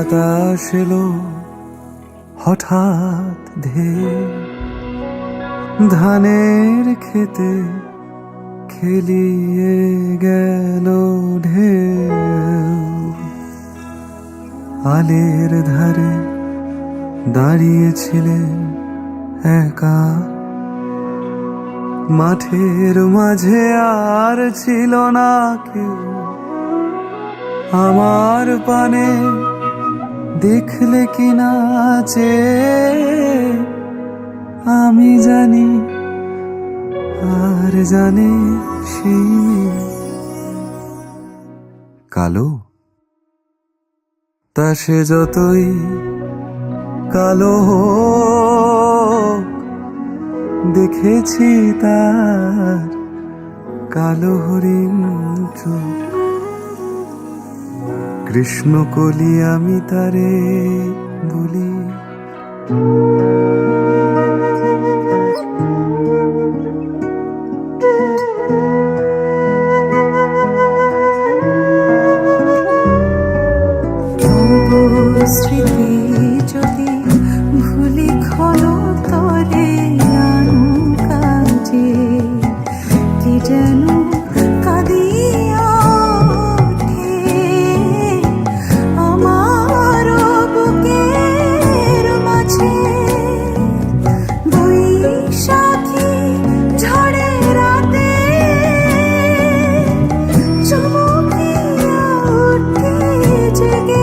বাতাস এলো হঠাৎ ধেয়ে, ধানের খেতে খেলিয়ে গেল ঢেউ। আলের ধারে দাঁড়িয়েছিলেন একা, মাঠের মাঝে আর ছিল না কেউ। আমার পানে দেখলে কি না আমি জানি, আর জানে সেই কালো। তা সে যতই কালো হোক, দেখেছি তার কালো হরিণ চোখ। কৃষ্ণকলি আমি তারে বলি। স্মৃতি যদি ভুলি ক্ষণ তরে আনু কাজে, কি যেন কাঁদিয়া ওঠে আমার বুকের মাঝে। বৈশাখী ঝড়ের রাতে চমকিয়া ওঠে জেগে।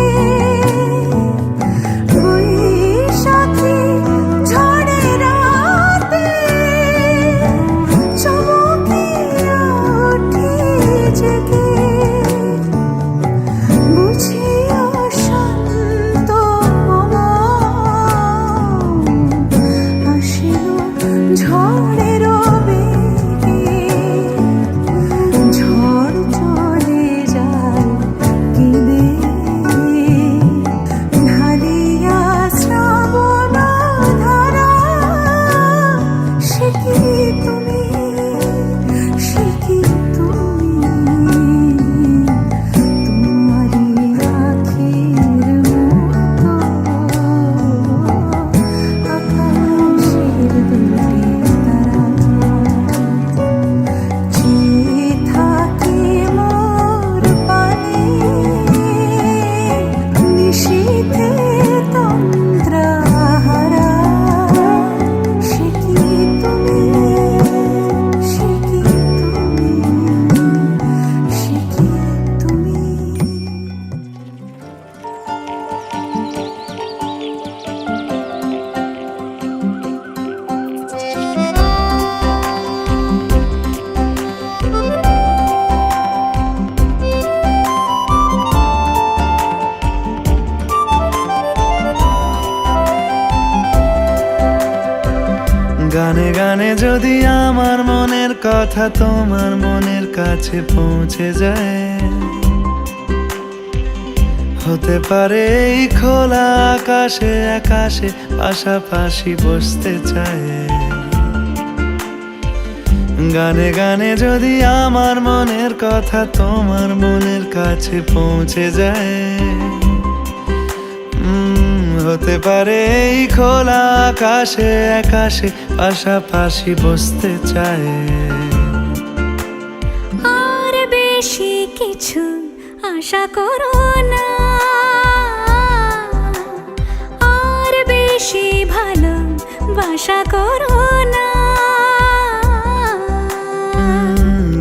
গানে গানে যদি আমার মনের কথা তোমার মনের কাছে পৌঁছে যায়, হতে পারে এই খোলা আকাশে আকাশে পাশাপাশি বসতে চায়। গানে গানে যদি আমার মনের কথা তোমার মনের কাছে পৌঁছে যায়, হতে পারে এই খোলা আকাশে আকাশে পাশাপাশি বসতে চায়। আর বেশি কিছু আশা করো না, আর বেশি ভালোবাসা করো না।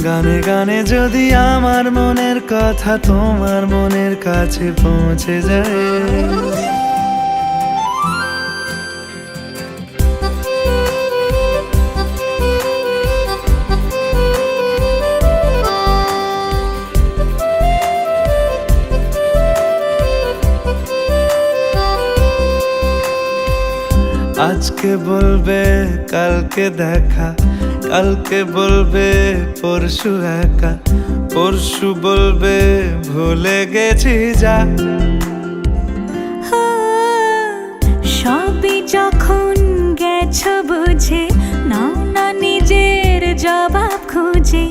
গানে গানে যদি আমার মনের কথা তোমার মনের কাছে পৌঁছে যায়, আজকে বলবে কালকে দেখা, কালকে বলবে পরশু একা, পরশু বলবে ভুলে গেছি যা। সবই যখন গেছো বুঝে, নাও না নিজের জবাব খুঁজে।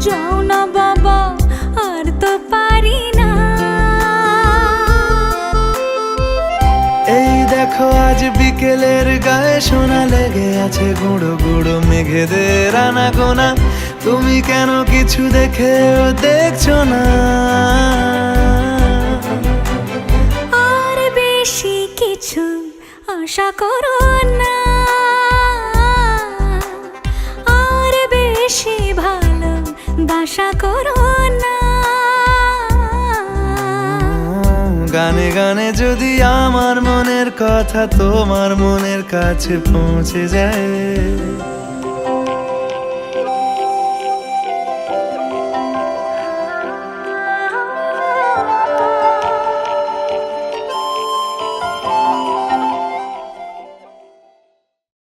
যাও না বাবা, আর তো পারি না। দেখো আজ বিকেলের গায়ে সোনা লেগে আছে গুঁড়ো গুঁড়ো মেঘেদের আনাগোনা, তুমি কেন কিছু দেখেও দেখছো না? আর বেশি কিছু আশা করো না, আর বেশি ভালো বাসা করো না। গানে গানে যদি আমার মনের কথা তোমার মনের কাছে পৌঁছে যায়,